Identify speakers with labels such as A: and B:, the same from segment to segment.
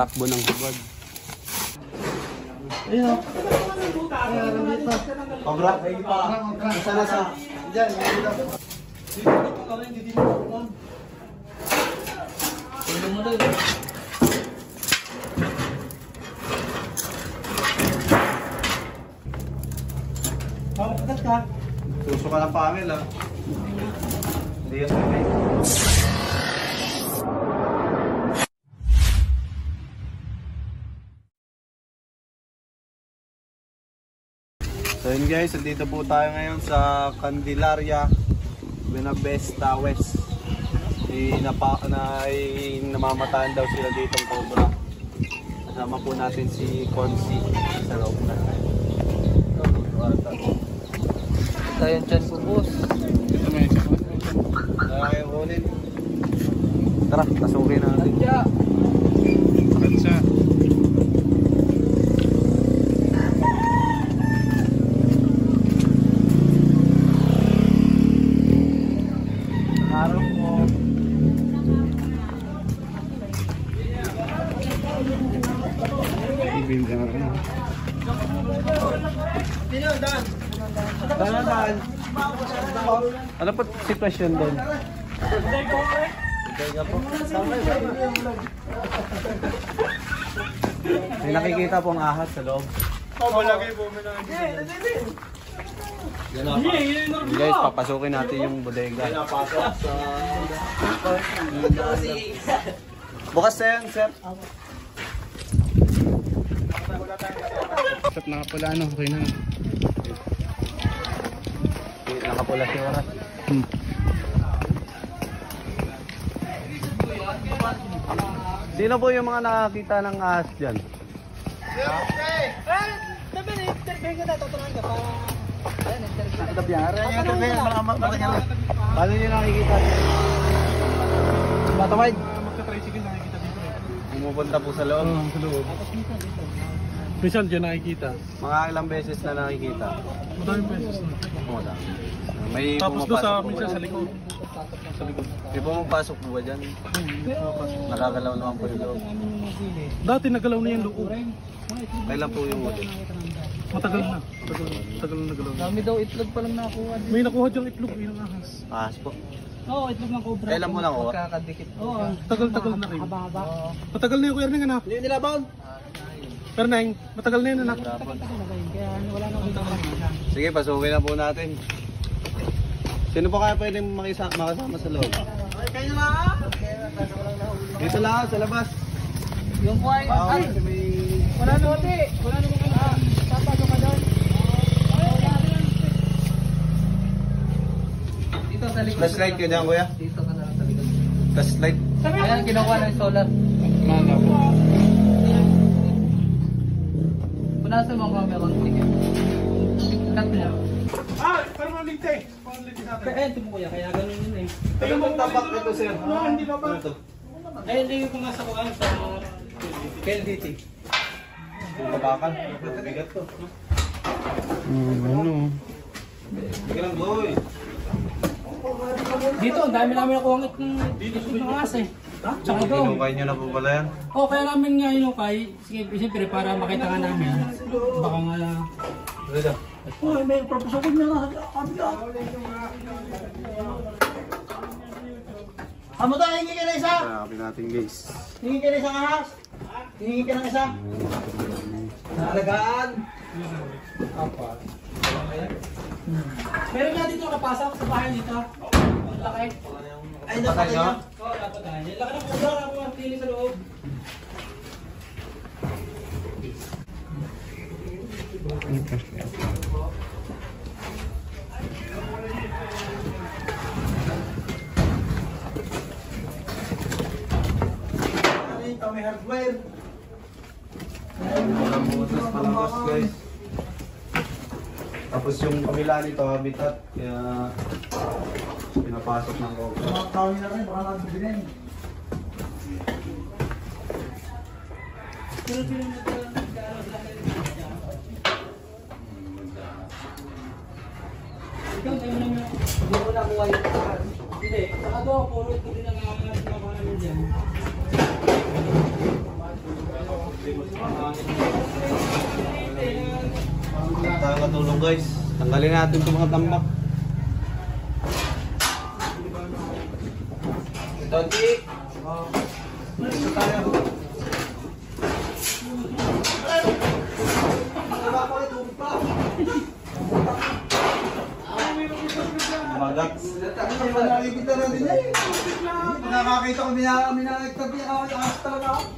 A: takbo ng hubad.
B: Ayun o. Ayun dito.
A: Cobra? Saan na sa?
B: Diyan, dito. Tulong mo doon. Pakagat ka.
A: Suso ka ng pamil ah. Hindi yan may. So yun guys, dito po tayo ngayon sa Candelaria, Buenavista West. Namamataan daw sila ditong cobra. Kasama po natin si Consi sa loob na.
B: Tayo dyan po, boss.
A: Tara, pasukin natin. Sakit siya.
B: Araw mo.
A: Dan. Ano po sitwasyon doon? May nakikita pong ahas sa loob.
C: Malagay po mo na.
A: Guys, papasukin natin yung bodega. Bukas na yan, sir.
C: Stop nakapula ano, okay na.
A: Nakapula si oras. Sino po yung mga nakakita ng ahas dyan? Paano nyo nakikita?
C: Matawid. Magka-tricycle nakikita dito.
A: Pumupunta po sa loob.
C: Sa loob. Minsan dyan nakikita.
A: Mga ilang beses na nakikita.
C: Madaming beses na.
A: Madami. May
C: Tapos doon sa minsan
A: po.
C: sa likod. Sa likod.
A: May pumapasok po ba dyan? Nakagalaw naman po yung loob.
C: Dati nagalaw na yung loob.
A: Kailan po yung ulit?
C: Matagal na. Matagal na nagalaw.
B: Dami daw itlog pa lang nakuha.
C: May nakuha diyang itlog yung ahas.
A: Ahas po.
B: Oo, itlog ng cobra.
A: Kailan mo nakuha?
B: Magkakadikit. Oo.
C: Tagal-tagal na rin.
B: Haba-haba.
C: Matagal na yung Kuya Erneng anak.
B: Hindi nila baon.
C: Erneng, matagal na yun anak.
B: Kaya wala na akong
A: Sige, pasukin na po natin. Sino po kaya pwedeng makasama sa loob?
B: kayo na.
A: Dito lang, sa labas.
B: Yung kuhay. Ay, wala na hote. Wala na mga papasok ka doon. Dito sa likod.
A: Flashlight ka dyan, kuya?
B: Dito ka na sa likod.
A: Flashlight.
B: Ayan, kinukuha ng solar.
C: Mana po.
B: Punasan mo ang meron ticket. Cut niya.
C: Parang maligte.
B: Kaya ito mo kuya, kaya ganun yun eh.
A: Tingnan mo tapak ito, sir.
C: Hindi ba ba?
A: Ito.
B: Ay, hindi ko nga sa kuhan sa KLDT.
A: Tabakan. Bigat to.
C: Ano?
A: Sige lang, boy.
B: Dito, ang dami namin nakuha ng aas eh. Tsaka doon.
A: Inukay nyo na po pala yan.
B: Oo, kaya namin nga inukay. Sige, siyempre para makita nga namin. Baka nga
A: Dito.
B: oh, may propusokon niya nga. Amo tayo, hingi ka na isa.
A: Hanapin natin, guys.
B: Hingi ka na isang ahas. Hingi ka na isa. Alagaan. Apat. Meron nga dito nakapasok sa bahay dito. Ang laki. Ay,
A: Patay na?
B: Oo, dapat tayo. Laki ng kubra ako ang tili sa loob.
A: May hardware. Walang butas palabas, guys. Tapos yung kabila nito, habitat. Kaya pinapasok ng cobra.
B: Mga tao nila rin, baka nagbibilin. Ikaw, tayo mo naman. Hindi ko nakuha yung kakan. Hindi, saka doon, puro ito din ang mga namin dyan.
A: Tayo katulong guys. Tanggalin natin itong mga tambak. Tonti! Ito tayo. Magat.
B: Nakikita natin yan. Nakakita ko minakita talaga ako.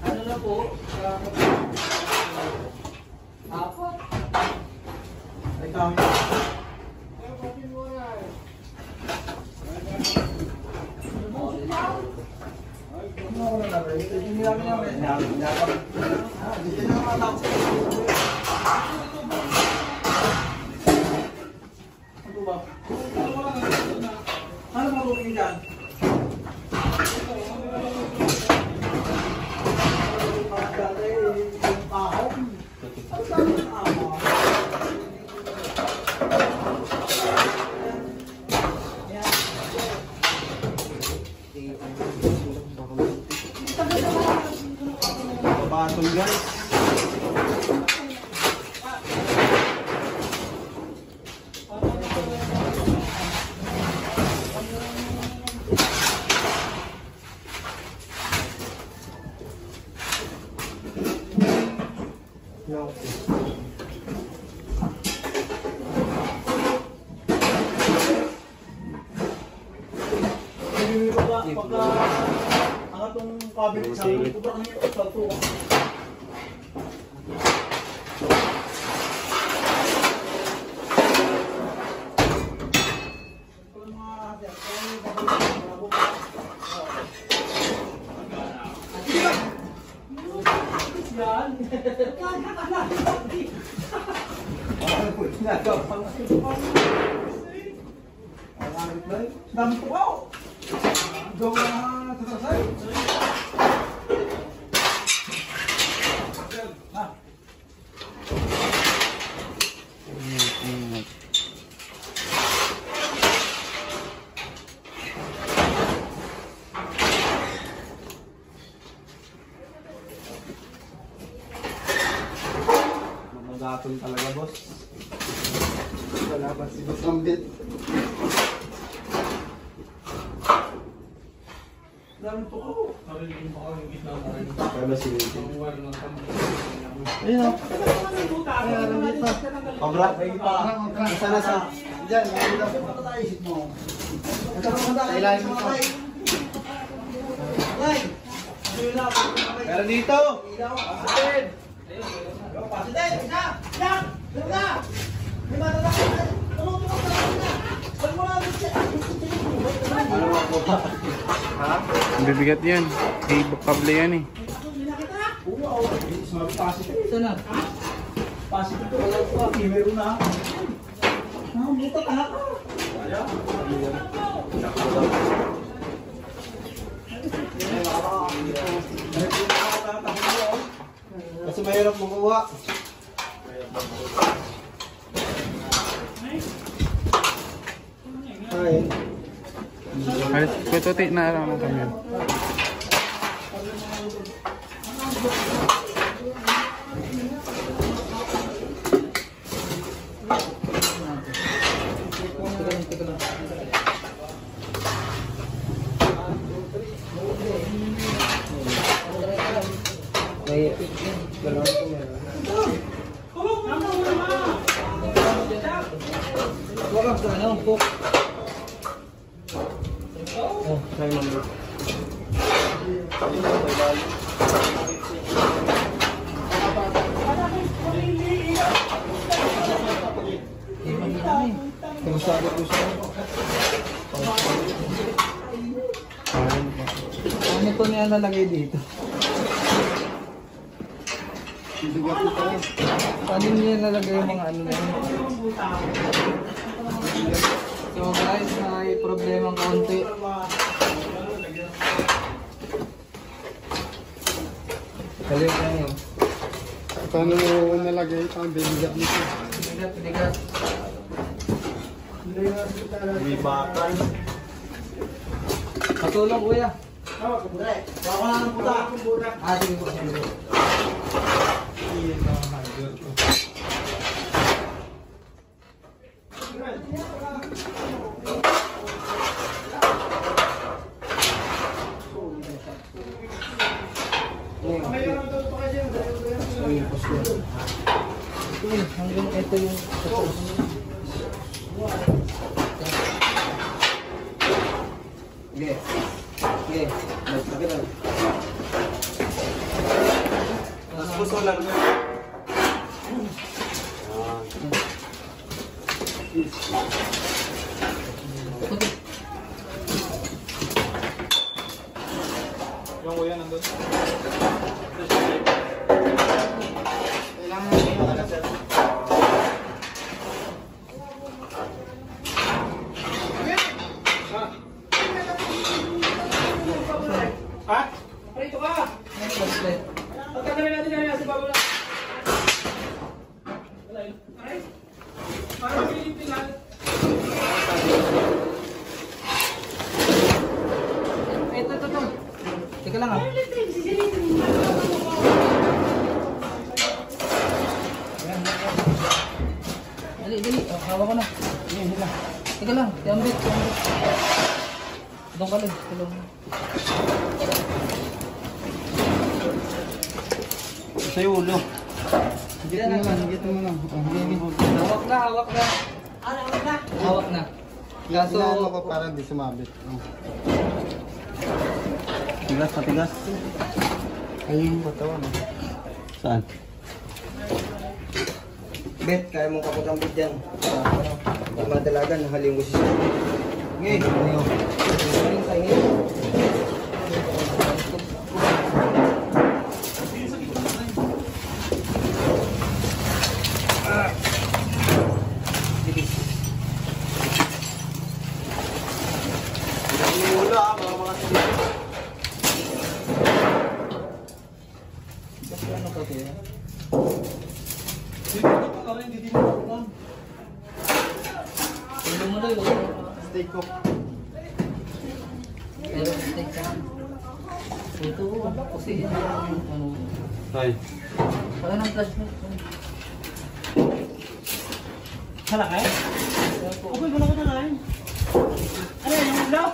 B: Ano na po? Apat. Ay, kami. Ano mga booking dyan?
A: Patol guys.
B: Pagka ang atong cabinet sa akin, kubra kami sa tuwa. Dami ko wow! Gawa na tatasay.
A: Magatol talaga boss.
B: Wala ba si Boss Rambit? Dami po ako.
A: Kaya si
B: Ayun o.
A: Cobra?
B: Isa na sa... Diyan, isip mo. Sa ilalim mo.
A: Pero dito! Ano ako ba? Ha?
C: Ang bibigat yan. Kable yan eh.
B: Ito na. Pasok ito. Wala ito. Meron na. Buta ka na ka.
A: Kasi mahirap makuha. Ay.
C: Alis, kututi na lang ang kami.
B: Wala ka na.
A: Oh, tayo number.
B: Kamusta ko siya? Ano ko niya nalagay dito? Paano niya nalagay yung mga ano na yun? So guys, may problemang kaunti. Kalit na yun.
C: Paano mo nalagay ang bibigat nito?
B: Bigat.
A: May bakal.
B: Patulong kuya. Baka na ng puta. Ah, sige po. Hanggang ito yung Sige. Magpagalaw.
A: Puso lang na. Yung kuya nandun. Kailangan natin makalasal. Ha? Rito ka! Pagkagaling natin kaya si Babola. Aray? Parang pinipilan.
B: Ito. Teka lang ah. Dali. Oh, hawa ko na. Teka lang. Tiambit. Doon ka lang. Tulong.
A: Sa ulo.
B: Higit mo lang. Hawak na. Hawak na. Kaso,
A: Inaano ko para hindi sumabit. Patigas. Ayun yung katawan. Saan?
B: Bet, kaya mong kapag-ambit dyan. Pag madalagan, halim mo si Sir. Okay. Ngayon tayo ngayon.
A: Steak ko.
B: Pero steak ka. Ito, kasi ano.
A: Ay.
B: Wala ng flashlight.
C: Malaki? Okay, malaki na kain. Ano yan, yung ulo?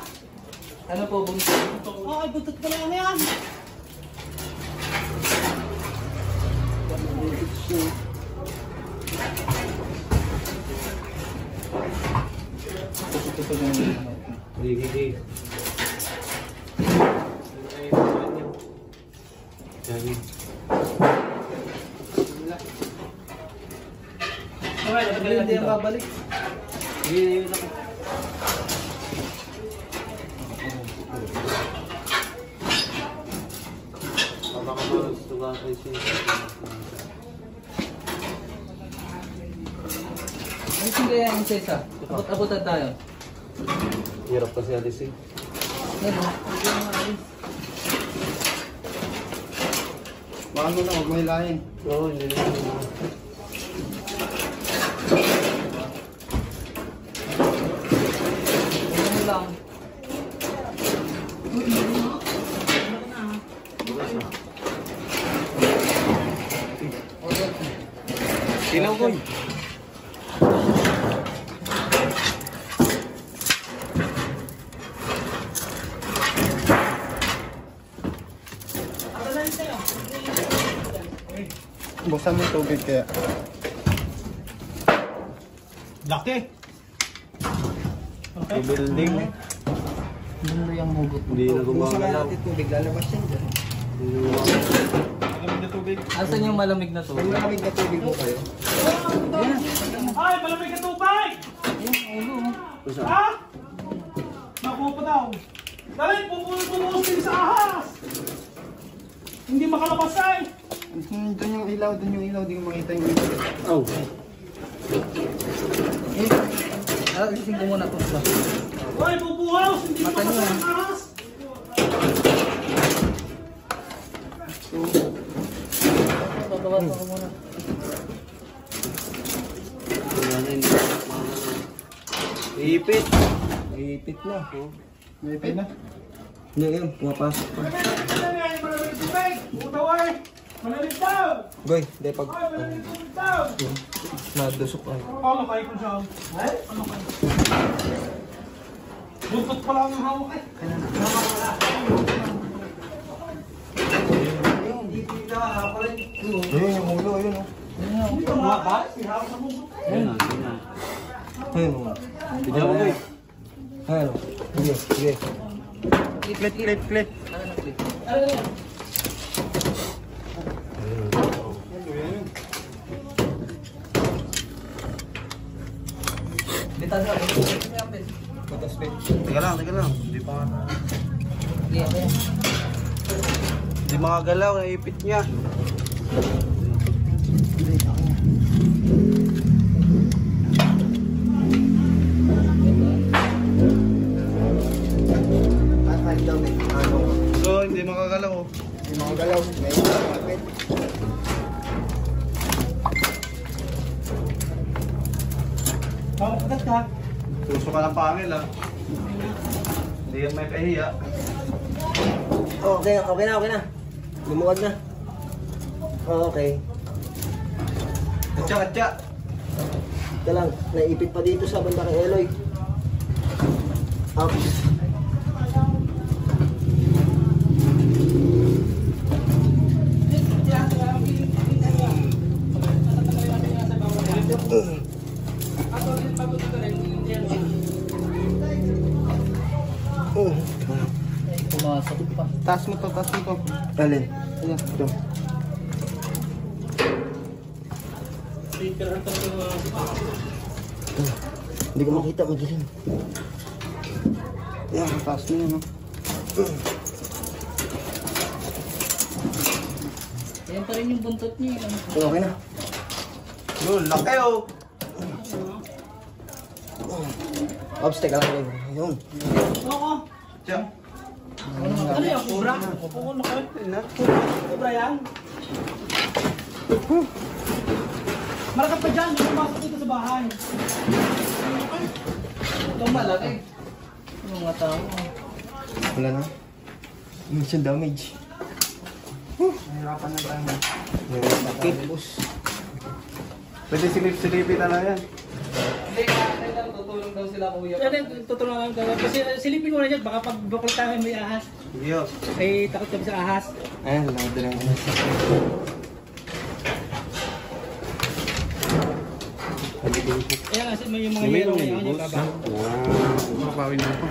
B: Ano po, bunso?
C: Oo, ay, butot ko lang yan.
A: Gigi. Jadi.
B: Hindi yan babalik.
A: Gigi. Baka gusto ka kasi.
B: Ay, sige yan, Cesa. Abot-abotan tayo.
A: Hirap kasi alisin. Baka mo na, huwag mo hilahin. Oo, hindi na.
B: Ano lang.
A: Silaw ko. Buksan mo yung tubig kaya.
C: Laki. Okay.
A: Building.
B: Ano yung hugot mo?
A: Hindi na gumagalaw.
B: Tubig, lalabas yan dyan.
C: Malamig na tubig.
B: Asan yung malamig na tubig? Malamig na tubig mo kayo.
C: Ay, malamig na tubig! Ha? Nakuha pa daw. Dali, pupulot din sa ahas! Hindi makalabas ay!
A: Doon yung ilaw, di ko makita yung ilaw. Oh.
B: Gising ko muna po.
C: Hoy, bubuhaws! Hindi
B: Mata niyo,
C: makalabas ang ahas!
B: Bababa ko muna.
A: Ipit.
B: Ipit na.
A: Ipit na.
B: Hindi, yun. Pumapasok pa. Goy, hindi pag... Nadusok ay.
C: Ano kayo kung siya? Ay? Ano kayo? Buntot pa lang ang hawak eh.
B: Ayun, yung ulo, ayun o.
C: Dito mga ka? Hawak sa buntot.
A: Ayun.
B: Ayun o.
A: Bidyo ko eh.
B: Ayun o. Sige, sige. Clip.
A: Teka lang. Hindi pa nga. Hindi makagalaw, naipit niya. So, hindi makagalaw.
B: Hindi makagalaw. May kapit.
C: Hawak agad ka.
A: Suso ka ng pangil ah. Hindi yan may kahiya.
B: Okay na. Lumuwag na. Okay.
A: Atya.
B: Ito lang, naipit pa dito sa banda kay Eloy. Up.
C: Pumasok pa.
A: Taas mo to.
B: Alin? Ayan, ito. Hindi ko makita, madilim.
A: Yan, taas mo yun.
C: Ayan pa rin yung buntot niya.
B: Okay na.
A: Yun, laki oh.
B: Ops, teka lang. Yun.
C: Oo.
A: Atya.
C: Ano yung kubra? Oo, kubra yan. Marakat pa dyan, pumasok dito sa bahay. Itong malaki. Yung mga tao.
B: Wala na. Mission damage.
C: Nahirapan na tayo.
B: Bakit? Boss.
A: Pwede silip-silipin na lang yan.
C: Hindi, kailangan tutulong daw sila kuya. Tutulong lang daw. Kasi silipin mo na dyan, baka pag bakal tayo may ahas.
A: Diyos.
C: Ay, takot kami sa ahas.
B: Ayan, nakadala na.
C: Kaya kasi may yung mga yero ngayon yung baba.
A: Wow. Makapawin mo po.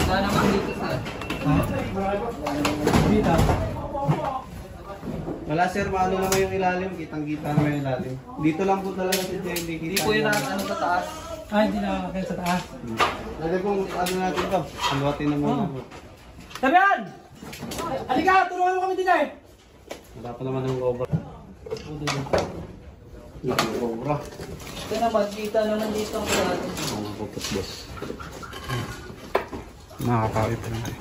C: Sana naman dito sa... Dito.
A: Wala sir, maano naman yung ilalim. Kitang-kita naman yung ilalim. Dito lang po talaga si Jay.
C: Hindi po yun ano sa taas. Ah, hindi na kaya sa taas.
A: Pwede pong ano natin to. Haluatin na muna po.
C: Tabihan! Halika, tulungan mo kami din eh!
A: Wala pa naman ng over. Yung over.
C: Ito naman, kita naman dito ang natin.
A: Mga pupot boss. Makakawi pa natin.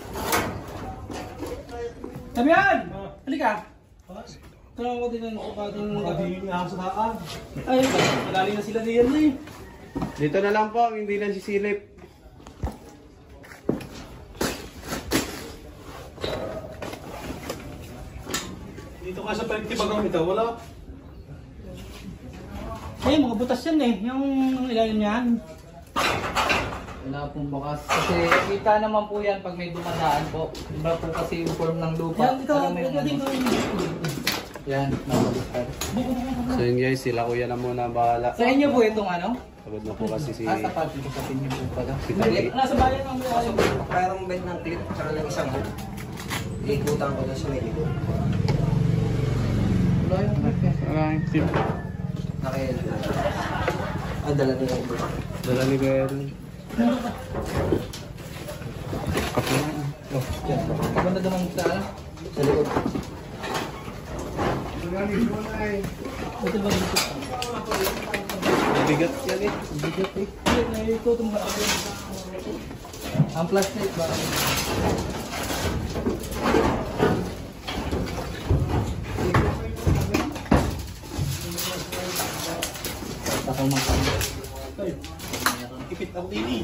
C: Tabihan! Halika! Tulungan ko din ang kupating nakabigil na sa taas. Ay, magaling na sila diyan eh.
A: Dito na lang po, hindi lang sisilip.
C: Dito ka sa pagtibagaw nito, wala. Ay, mga butas yan eh. Yung ilalim niyan.
D: Wala pong bakas. Kasi kita naman po yan pag may dumadaan po. Iba po kasi yung form ng lupa.
C: Yan, ito.
D: Alam mo yung
C: Ito dito.
D: Yan, nakabukad.
A: So yun guys, sila kuya na muna bahala.
D: Sa inyo po itong ano?
A: Sabad na po kasi si...
D: Sa pati ko sa inyo po pala.
A: Si Tati.
C: Nasa bayan ang ilalim.
B: Parang bed ng clip, tsaka lang isang hook. Ikutan ko doon sa may likod.
D: Wala yung clip eh.
A: Maraming tip.
B: Nakaya. Dala niya yung hook.
A: Dala ni Kuya Aaron. Kapunan.
B: Oh, yan.
D: Maganda naman sa ano?
B: Sa likod.
C: Ito ba dito?
A: Bigat yan eh.
D: Bigat eh.
C: Ito itong mga ako.
D: Ang plastic ba? ako magkano.
C: Ay, ipit ako din eh.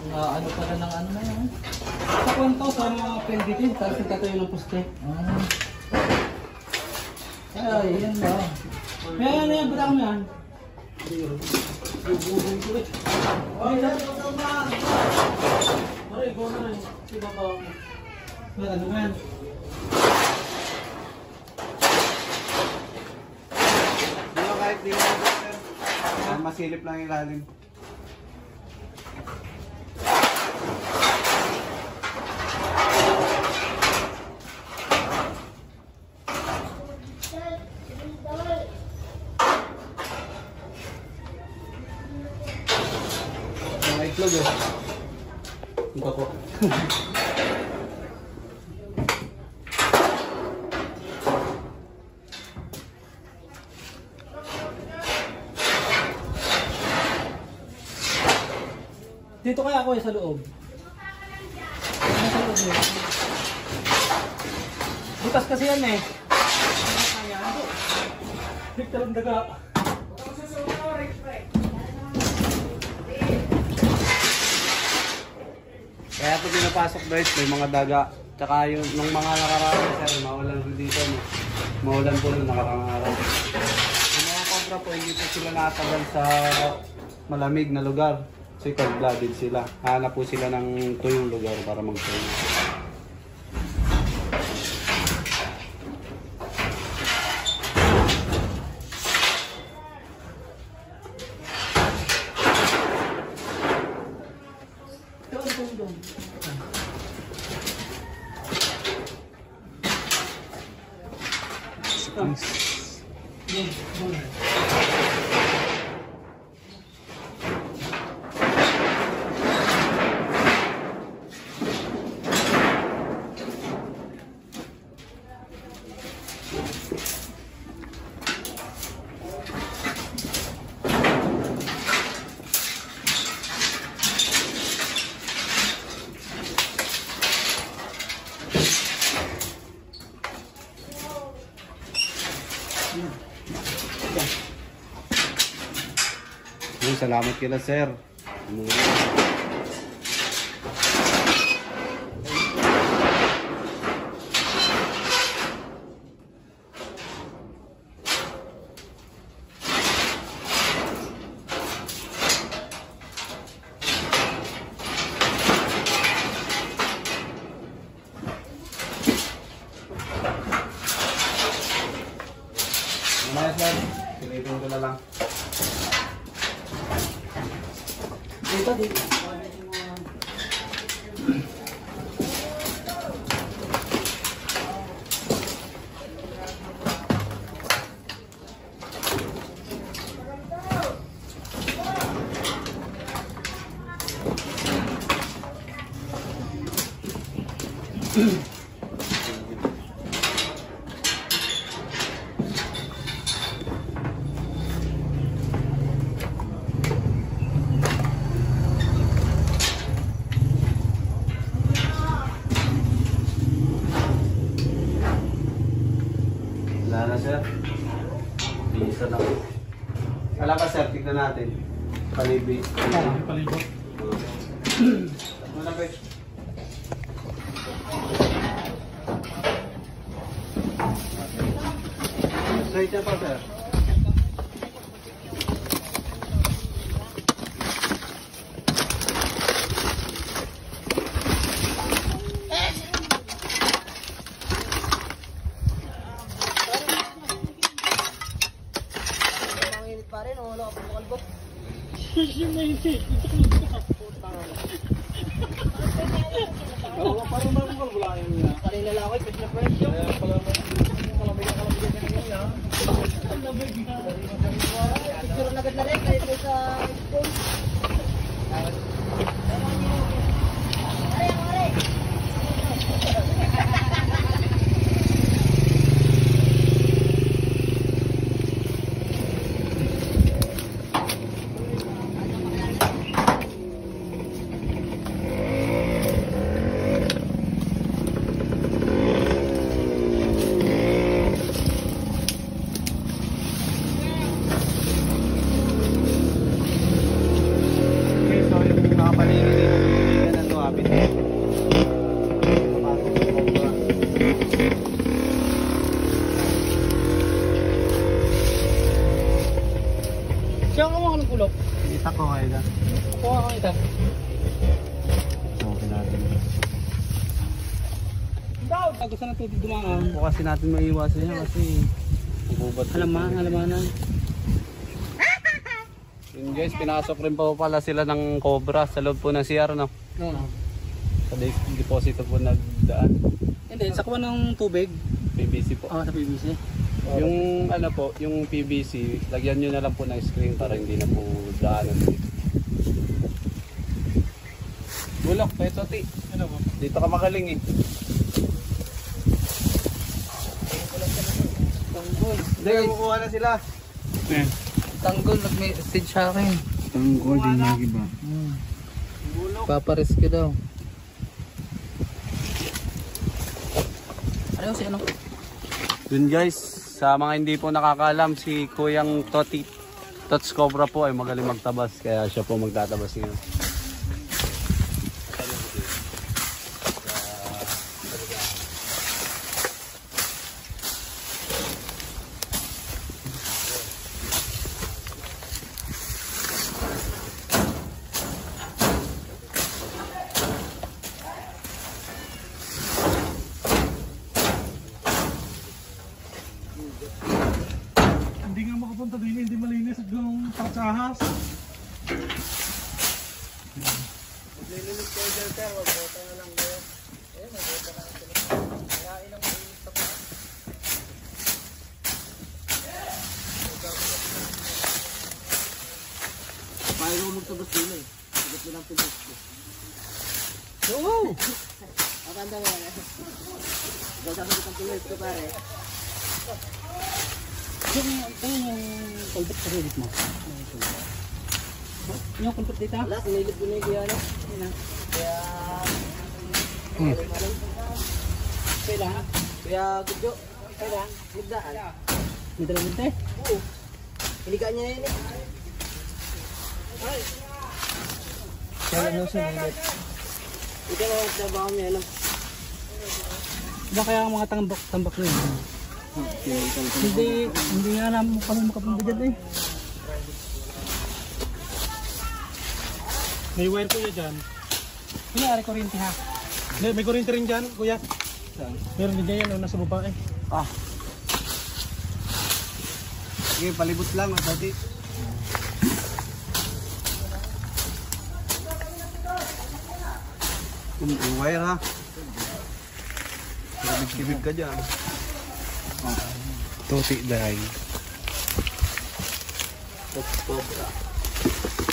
D: Ano pala ng ano na yan?
C: Sa kwento sa mga PLDT, tapos nagtatayo ng poste.
D: Ay, yan ba?
C: Yan, yan, bata kami yan. Aray, go na rin. Sino ba? Ano yan?
A: Di ba kahit di mo sir? Masilip lang yung ilalim. Mga itlog eh.
C: Ito po. Dito kaya ako sa loob. Sa loob eh. Butas kasi yan eh. Hektar ang daga.
A: Kaya ito pinapasok guys, may mga daga. Tsaka yung nung mga nakaraan sir, maulan rin dito. No? Maulan po nung nakarang araw. Yung mga cobra po, hindi po sila natagal sa malamig na lugar. Kasi cold-blooded sila. Hanap po sila ng tuyong lugar para magtuyo. Salamat kila sir. Mamaya sir, pilitin ko na lang.
C: Dito, dito.
A: Wala na sir. Bisa na. Wala pa sir, tignan natin. Palibi.
C: Palibot.
A: Wala pa eh. Straight yan pa sir.
B: Kanina lang ako, kasi na fresh yung. Picture na agad na rin, kahit sa phone.
C: Kaya ka mo ng kulok.
A: Kita ko kayo na.
C: Kuha ka ita.
A: Okay natin.
C: Daw! Gusto ng tubig dumaan.
A: Po kasi natin maiwasan yan kasi gubat.
C: Halamanan.
A: Yun guys, pinasok rin po pala sila ng Cobra sa loob po ng CR, no?
C: No.
A: Sa deposito po nagdaan.
C: Hindi, sa kuha ng tubig.
A: PVC po.
C: Sa PVC.
A: Yung ano po, yung PVC, lagyan nyo na lang po ng screen para hindi na po daanan dito. Bulok, Petoti.
C: Ano ba?
A: Dito ka magaling eh.
B: Hindi, kukuha na sila.
D: Tanggol, nag-message sa akin.
B: Tanggol, di nagiba.
D: Paparescue daw. Ano si ano?
A: Dun guys, sa mga hindi po nakakaalam, si Kuyang Toti Tots Cobra po ay magaling magtabas, kaya siya po magtatabas ngayon.
C: Hindi nga makapunta din, hindi malinis yung patsahas.
B: Maglilinis kayo dyan, sir. Magbota na lang kayo. Magbota na lang sila. Kakain ang malinis sa paa. Paano mo magtabas din eh. Sagot mo lang pilis ko. Oo! Akanda mo yan. Gagawin ang pilis ko pare.
C: Yung kulbit sa rilit mo. Yung kulbit dito?
B: Wala, sinilip ko na yung giyano. Kaya...
C: Kailangan.
B: Kaya, Gudyo. Kaya, magdaan.
C: May dalawang te.
B: Oo. Hiliga niya na yun eh. Kaya ano sinilip? Ikaw ang magtrabaho niya, ano?
C: Ba kaya ang mga tambak na yun? Hindi nga alam mo kami makapunta dyan eh.
E: May wire kuya dyan.
C: Kunyari kuryente ha.
E: May kuryente rin dyan, kuya. Meron din dyan yan, nasa baba eh.
A: Ah. Sige, palibot lang, Toti. Wire ha. Kibig ka dyan.
E: Toti dahi.
A: Tots Cobra.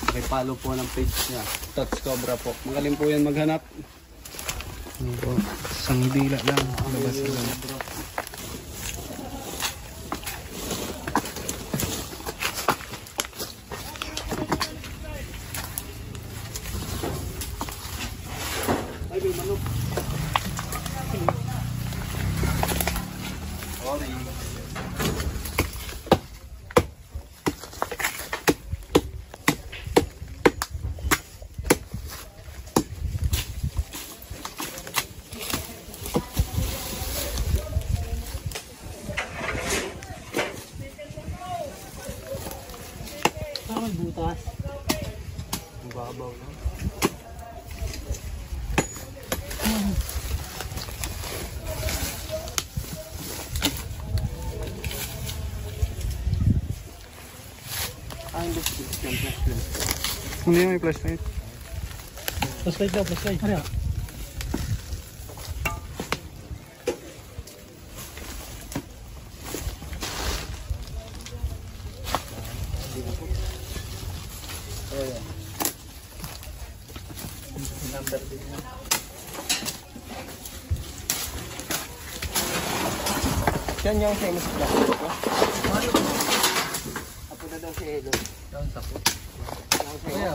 A: Pakipalo po ng page niya. Tots Cobra po. Magaling po yan maghanap.
E: Isang dila lang. Labas lang.
A: Ay, may manok. Sorry.
C: Saan may butas?
A: Ang babaw na.
E: Ano yung may flashlight?
C: Flashlight daw, flashlight. Ano?
B: Number din na. Yan yung famous plastic ko. Apo na daw si Elo.
D: Doon sa po.
B: Ang sa'yo.
D: Kuya,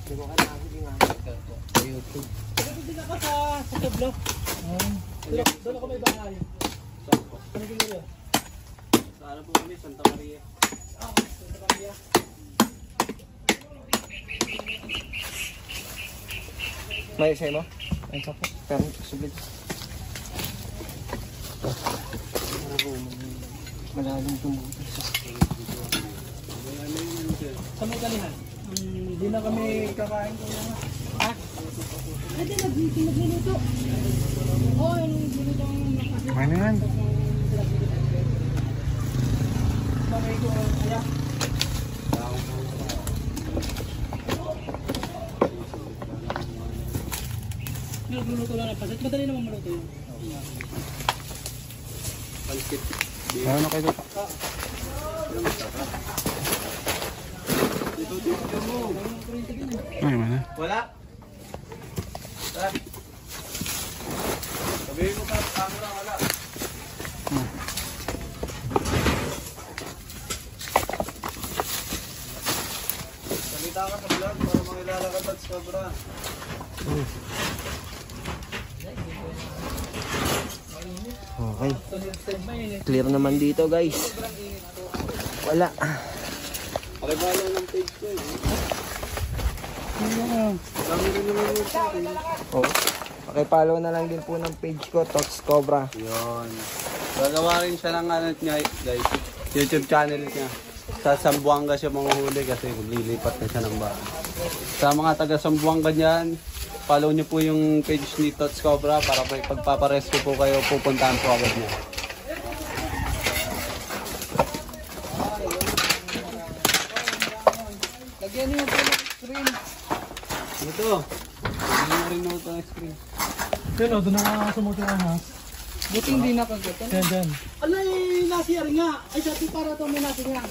B: Hindi ko ka nakakili nga.
D: sa YouTube.
C: Hindi na ka sa tablo. Doon ako may bahay. Ano ginagawa?
A: Sana po kami, Santa Maria.
B: May sa'yo mo?
D: Ayun sa po.
B: Pero sublit. Malalim tumutok sa
C: Sa may kalihan. Hindi na kami kakain ko na. Ha?
B: Pwede nagluluto. Oo, yung luto ang nakasip.
E: Ano yan?
C: Bagay ko, kaya. Nagluluto lang ng pasit. Madali naman maluto yun.
A: Pansit.
E: Ano kayo? Ay, mana?
A: Wala. Tara. Sabihin mo pa, camera, wala. Salita ka sa vlog para makilala ka Tots Cobra.
B: Okay. Clear naman dito guys. Wala.
A: Pakibalo ng page ko eh. Dami rin naman yung sa akin.
B: Oh. Pakipollow na lang din po ng page ko, Tots Cobra.
A: Yun. Gagawa rin siya ng ano niya, guys. YouTube channel niya. Sa Zamboanga siya manguhuli kasi lilipat na siya ng bahay. Sa mga taga Zamboanga dyan, follow niyo po yung page ni Tots Cobra para pagpaparescue po kayo, pupuntahan po agad niya.
D: Lagyan niyo po ng screen.
A: Ito. Lagyan mo rin mo ito ng screen.
E: Yan o, doon na sumuti ang ahas.
D: Buti hindi nakagatan.
E: Yan, dyan.
C: Alay, nasiyar nga. Ay, dati para ito may nasi nga.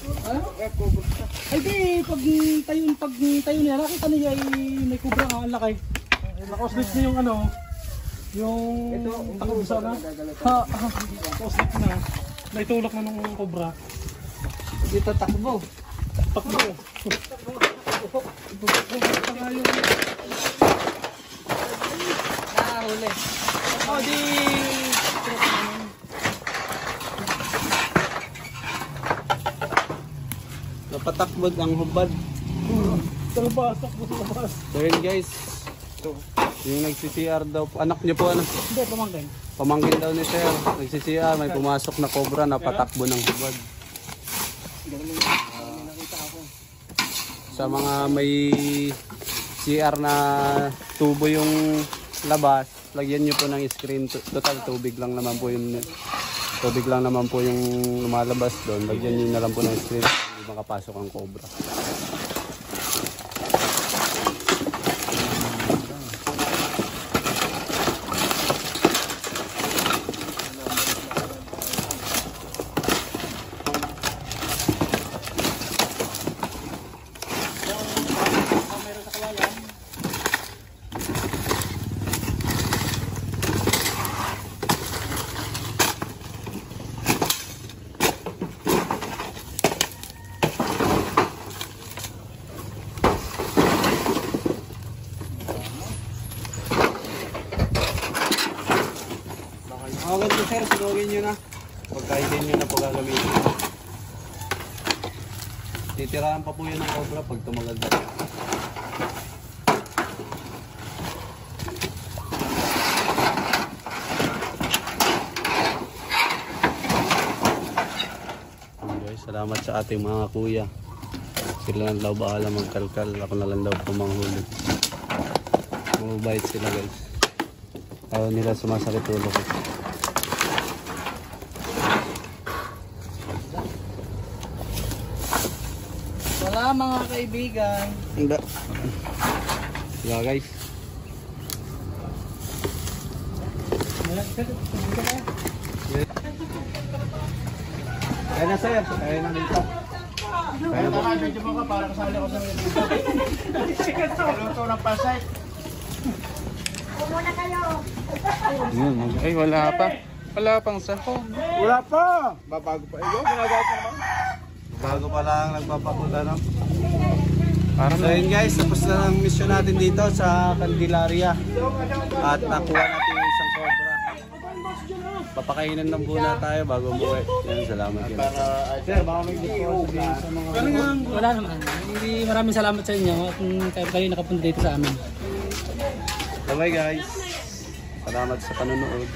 C: Ay, di, pag tayo niya, nakita niya ay may kubra nga, ang laki.
E: Naka-slip niya yung ano, yung takot sana. Naka-slip na. Naitulak na nung cobra.
D: Dito takbo.
E: Takbo.
D: Nakahuli.
C: Oh, di...
A: Napatakbod ang hubad.
E: Talabas, takbo sa labas.
A: So yun guys. Yung nagsi-CR daw po. Anak niyo po ano?
C: Hindi, pamangkin.
A: Pamangkin daw ni Sir. Nagsi-CR. May pumasok na cobra. Napatakbo ng hubad. Sa mga may CR na tubo yung labas, lagyan nyo po ng screen. Total tubig lang naman po yung lumalabas doon. Lagyan nyo na lang po ng screen. Hindi makapasok ang cobra. Okay po sir, sunugin nyo na. Pagkainin nyo na po gagamitin. Titirahan pa po yun ng cobra pag tumagal na. Okay, salamat sa ating mga kuya. Sila lang daw bahala magkalkal. Ako na lang daw po manghuli. Mabait sila guys. Ayaw nila sumasakit ulo ko.
D: Wala mga kaibigan.
A: Hindi. Yeah guys. Kaya na sir. Kaya na dito. Kaya na.
E: Medyo mo ka para kasali ko sa mga. Luto ng pasay.
A: Ay wala pa. Wala pang sahog.
E: Wala pa! Babago pa. Ikaw, ginagawa pa naman.
A: Bago pa lang nagpapakuta no. So yun guys, tapos na ang mission natin dito sa Candelaria. At nakuha natin yung isang cobra. Papakainin ng muna tayo bago umuwi. Yan, salamat yun. Sir, baka may gusto ko sabihin sa mga...
C: Wala naman. Hindi, maraming salamat sa inyo at kayo nakapunta dito sa amin.
A: Bye guys. Salamat sa panonood.